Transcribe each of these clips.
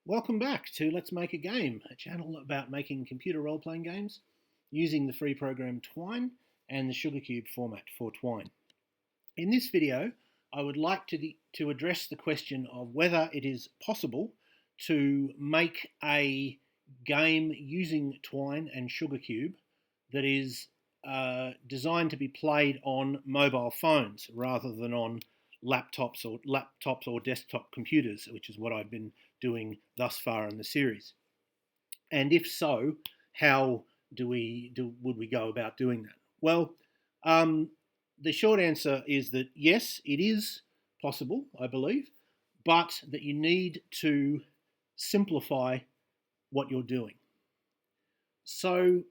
Welcome back to Let's Make a Game, a channel about making computer role-playing games using the free program Twine and the Sugarcube format for Twine. In this video, I would like to address the question of whether it is possible to make a game using Twine and Sugarcube that is designed to be played on mobile phones rather than on laptops or desktop computers, which is what I've been doing thus far in the series. And if so, how would we go about doing that? Well, the short answer is that yes, it is possible, I believe, but that you need to simplify what you're doing. So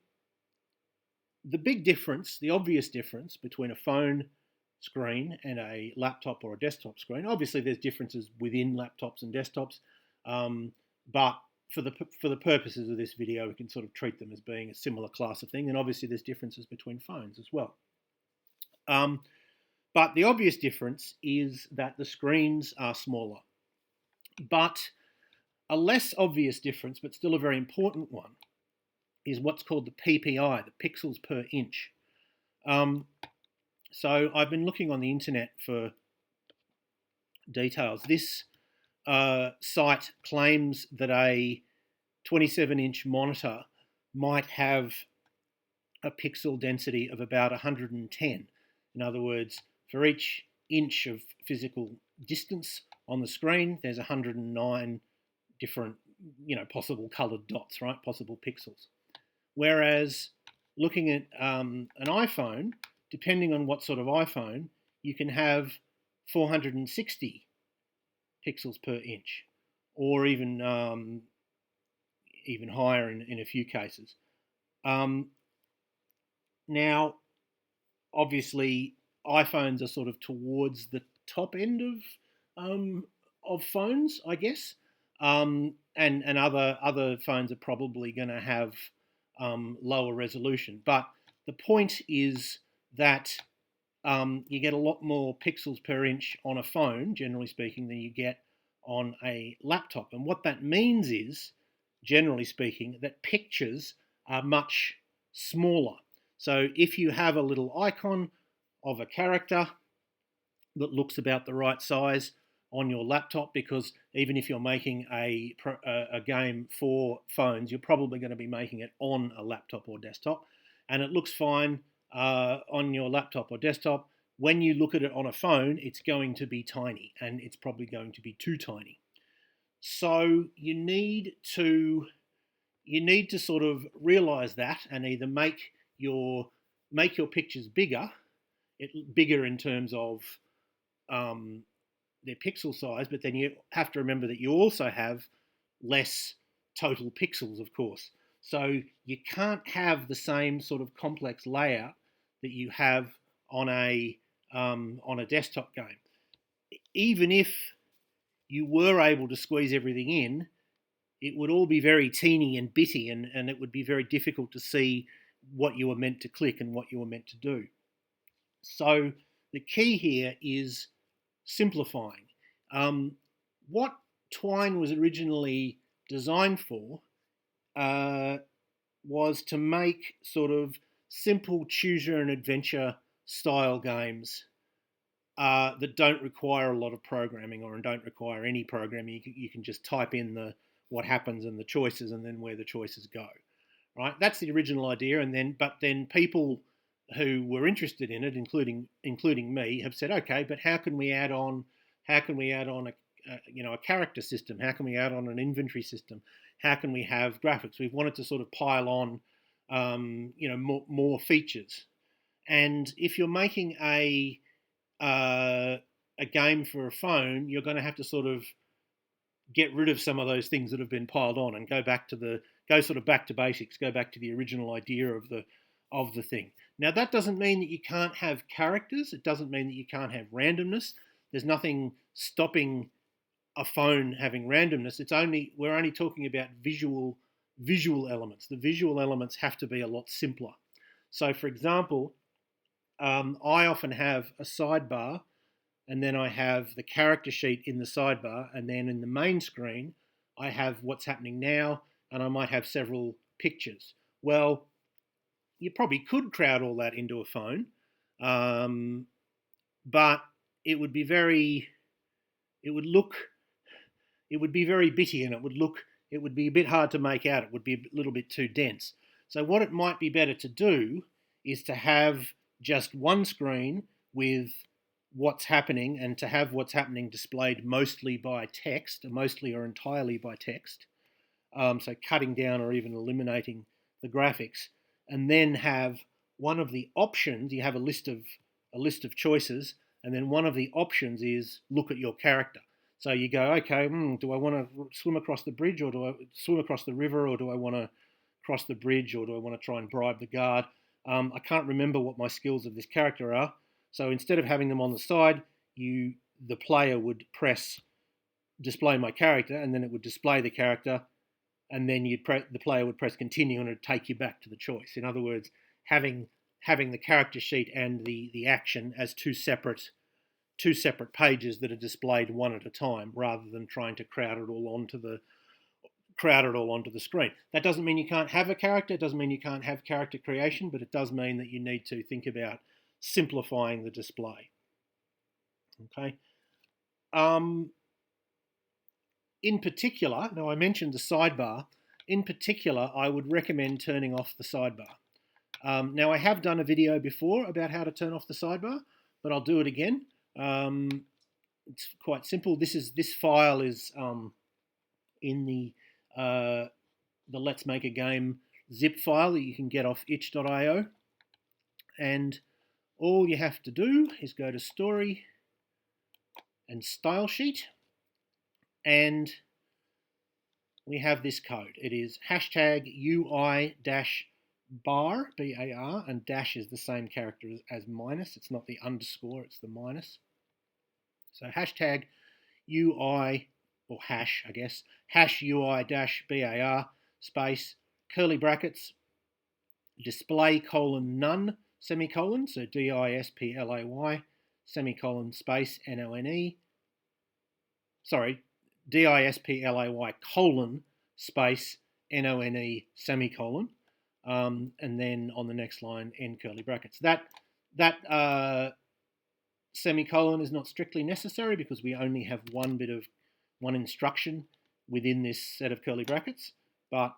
the big difference, the obvious difference between a phone screen and a laptop or a desktop screen, obviously there's differences within laptops and desktops, but for the purposes of this video, we can sort of treat them as being a similar class of thing, and obviously there's differences between phones as well. But the obvious difference is that the screens are smaller. But a less obvious difference, but still a very important one, is what's called the PPI, the pixels per inch. So I've been looking on the internet for details. This site claims that a 27-inch monitor might have a pixel density of about 110. In other words, for each inch of physical distance on the screen, there's 109 different, possible coloured dots, right? Possible pixels. Whereas looking at an iPhone, depending on what sort of iPhone, you can have 460 pixels per inch, or even higher in a few cases. Now, obviously, iPhones are sort of towards the top end of phones, I guess, and other phones are probably going to have lower resolution. But the point is that you get a lot more pixels per inch on a phone, generally speaking, than you get on a laptop. And what that means is, generally speaking, that pictures are much smaller. So if you have a little icon of a character that looks about the right size on your laptop, because even if you're making a game for phones, you're probably going to be making it on a laptop or desktop, and it looks fine on your laptop or desktop. When you look at it on a phone, it's going to be tiny, and it's probably going to be too tiny. So you need to sort of realize that and either make your pictures bigger in terms of their pixel size, but then you have to remember that you also have less total pixels, of course. So you can't have the same sort of complex layout that you have on a desktop game. Even if you were able to squeeze everything in, it would all be very teeny and bitty, and it would be very difficult to see what you were meant to click and what you were meant to do. So the key here is simplifying. What Twine was originally designed for was to make sort of simple choose-your-own-adventure style games that don't require a lot of programming or don't require any programming. You can just type in what happens and the choices, and then where the choices go. Right? That's the original idea, but then people who were interested in it, including me, have said, okay, but how can we add on a character system? How can we add on an inventory system? How can we have graphics? We've wanted to sort of pile on more features. And if you're making a game for a phone, you're going to have to sort of get rid of some of those things that have been piled on and go back to basics, go back to the original idea of the thing. Now, that doesn't mean that you can't have characters. It doesn't mean that you can't have randomness. There's nothing stopping a phone having randomness. We're only talking about visual elements. The visual elements have to be a lot simpler. So, for example, I often have a sidebar, and then I have the character sheet in the sidebar, and then in the main screen, I have what's happening now, and I might have several pictures. Well, you probably could crowd all that into a phone, but it would be very, it would look, it would be very bitty, and it would be a bit hard to make out. It would be a little bit too dense. So what it might be better to do is to have just one screen with what's happening, and to have what's happening displayed mostly by text, mostly or entirely by text. So cutting down or even eliminating the graphics, and then have one of the options. You have a list of choices, and then one of the options is look at your character. So you go, okay, do I want to swim across the bridge, or do I swim across the river, or do I want to cross the bridge, or do I want to try and bribe the guard? I can't remember what my skills of this character are. So instead of having them on the side, the player would press display my character, and then it would display the character, and then the player would press continue, and it would take you back to the choice. In other words, having the character sheet and the action as two separate pages that are displayed one at a time, rather than trying to crowd it all onto the screen. That doesn't mean you can't have a character. It doesn't mean you can't have character creation, but it does mean that you need to think about simplifying the display. Okay. In particular, now I mentioned the sidebar. In particular, I would recommend turning off the sidebar. Now I have done a video before about how to turn off the sidebar, but I'll do it again. It's quite simple. This file is in the Let's Make a Game zip file that you can get off itch.io, and all you have to do is go to Story and Style Sheet, and we have this code. It is #UI-bar, B-A-R, and dash is the same character as minus. It's not the underscore, it's the minus. So #UI, or hash, I guess, #UI-bar, space, curly brackets, display : none, semicolon, so display, semicolon, space, none, sorry, display, space, none, semicolon, and then on the next line, end curly brackets. That semicolon is not strictly necessary, because we only have one instruction within this set of curly brackets, but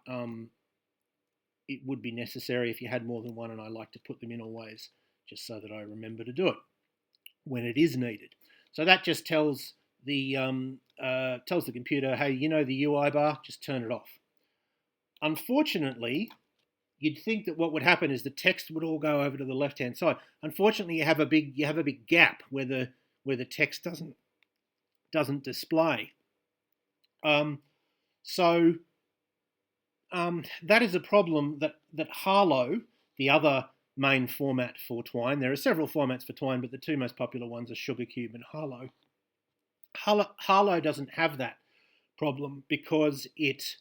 it would be necessary if you had more than one, and I like to put them in always, just so that I remember to do it when it is needed. So that just tells the computer, hey, you know the UI bar, just turn it off. Unfortunately, you'd think that what would happen is the text would all go over to the left-hand side. Unfortunately, you have a big gap where the text doesn't display. So that is a problem that Harlow, the other main format for Twine. There are several formats for Twine, but the two most popular ones are Sugarcube and Harlow. Harlow doesn't have that problem because it,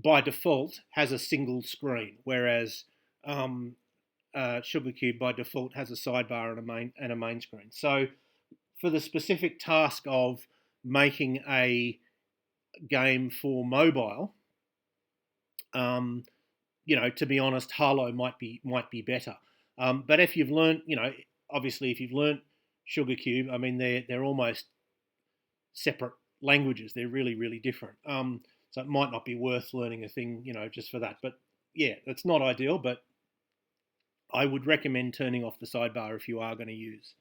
by default, has a single screen, whereas Sugarcube by default has a sidebar and a main screen. So for the specific task of making a game for mobile, to be honest, Harlow might be better. But if you've learned, obviously if you've learned Sugarcube, I mean they're almost separate languages. They're really, really different. So it might not be worth learning a thing, just for that. But yeah, that's not ideal, but I would recommend turning off the sidebar if you are going to use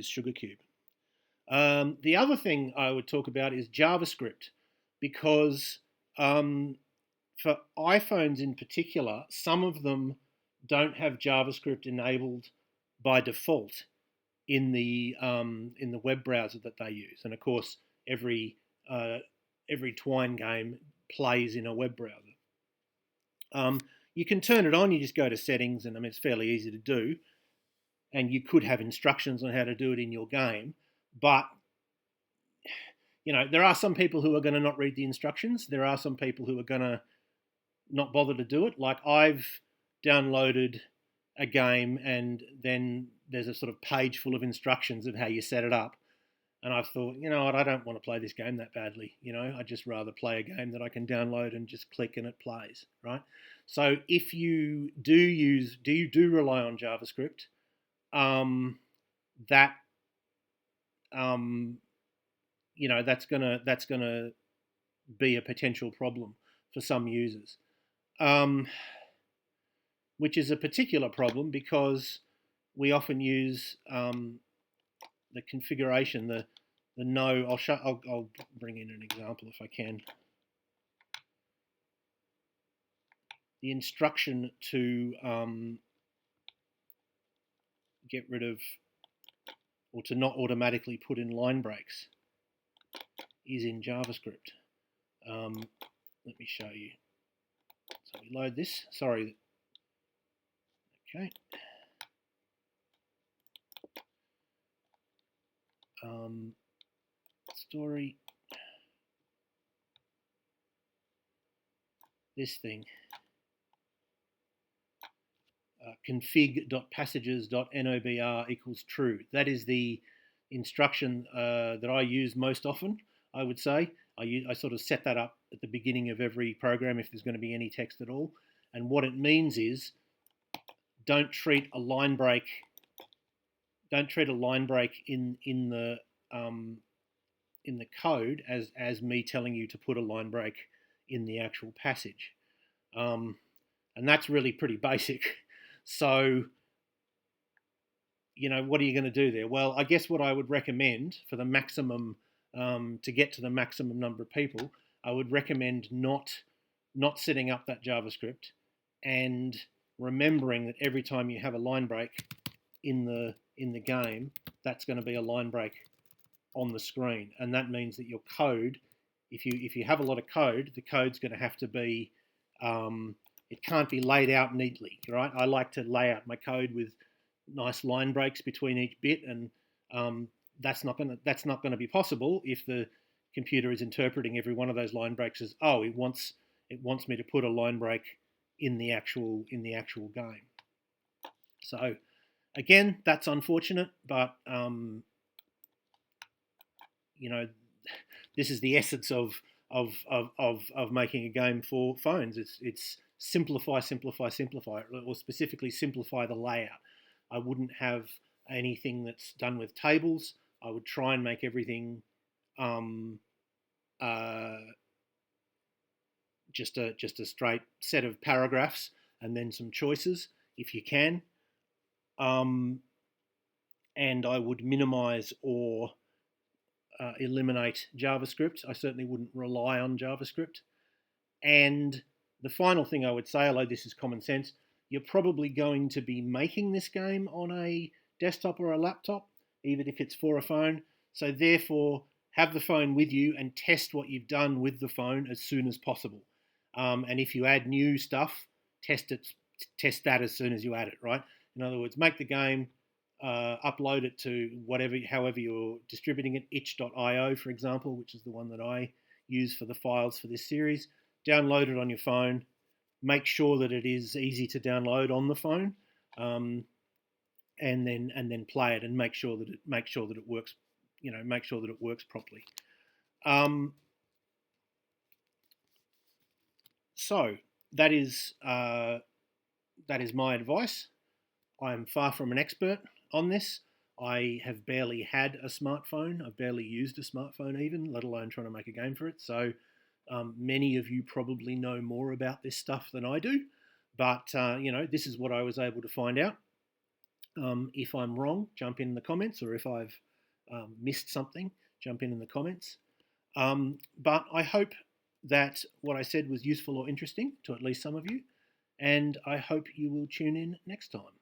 Sugarcube. The other thing I would talk about is JavaScript, because for iPhones in particular, some of them don't have JavaScript enabled by default in the web browser that they use. And of course, every Twine game plays in a web browser. You can turn it on. You just go to settings, and I mean it's fairly easy to do. And you could have instructions on how to do it in your game, but there are some people who are going to not read the instructions. There are some people who are going to not bother to do it. Like I've downloaded a game, and then there's a sort of page full of instructions of how you set it up. And I've thought, you know what, I don't want to play this game that badly. I'd just rather play a game that I can download and just click and it plays, right? So if you do rely on JavaScript, that that's gonna be a potential problem for some users, which is a particular problem because we often use the configuration, the no. I'll bring in an example if I can. The instruction to get rid of or to not automatically put in line breaks is in JavaScript. Let me show you. So we load this. Sorry. Okay. Story. This thing. Config.passages.nobr equals true. That is the instruction that I use most often, I would say. I sort of set that up at the beginning of every program if there's going to be any text at all. And what it means is don't treat a line break in the code as me telling you to put a line break in the actual passage. And that's really pretty basic. So, what are you going to do there? Well, I guess what I would recommend for the maximum, to get to the maximum number of people, I would recommend not setting up that JavaScript and remembering that every time you have a line break in the game, that's going to be a line break on the screen, and that means that your code, if you have a lot of code, the code's going to have to be it can't be laid out neatly, right? I like to lay out my code with nice line breaks between each bit, and that's not going to be possible if the computer is interpreting every one of those line breaks as, oh, it wants me to put a line break in the actual game. So again, that's unfortunate, but this is the essence of making a game for phones. It's simplify, or specifically simplify the layout. I wouldn't have anything that's done with tables. I would try and make everything just a straight set of paragraphs and then some choices if you can. And I would minimize or eliminate JavaScript. I certainly wouldn't rely on JavaScript. And the final thing I would say, although this is common sense, you're probably going to be making this game on a desktop or a laptop, even if it's for a phone. So therefore, have the phone with you and test what you've done with the phone as soon as possible. And if you add new stuff, test that as soon as you add it, right? In other words, make the game, upload it to however you're distributing it, itch.io, for example, which is the one that I use for the files for this series. Download it on your phone. Make sure that it is easy to download on the phone, and then play it and make sure that it works. Make sure that it works properly. So that is my advice. I am far from an expert on this. I have barely had a smartphone. I've barely used a smartphone even, let alone trying to make a game for it. So many of you probably know more about this stuff than I do. But, this is what I was able to find out. If I'm wrong, jump in the comments, or if I've missed something, jump in the comments. But I hope that what I said was useful or interesting to at least some of you, and I hope you will tune in next time.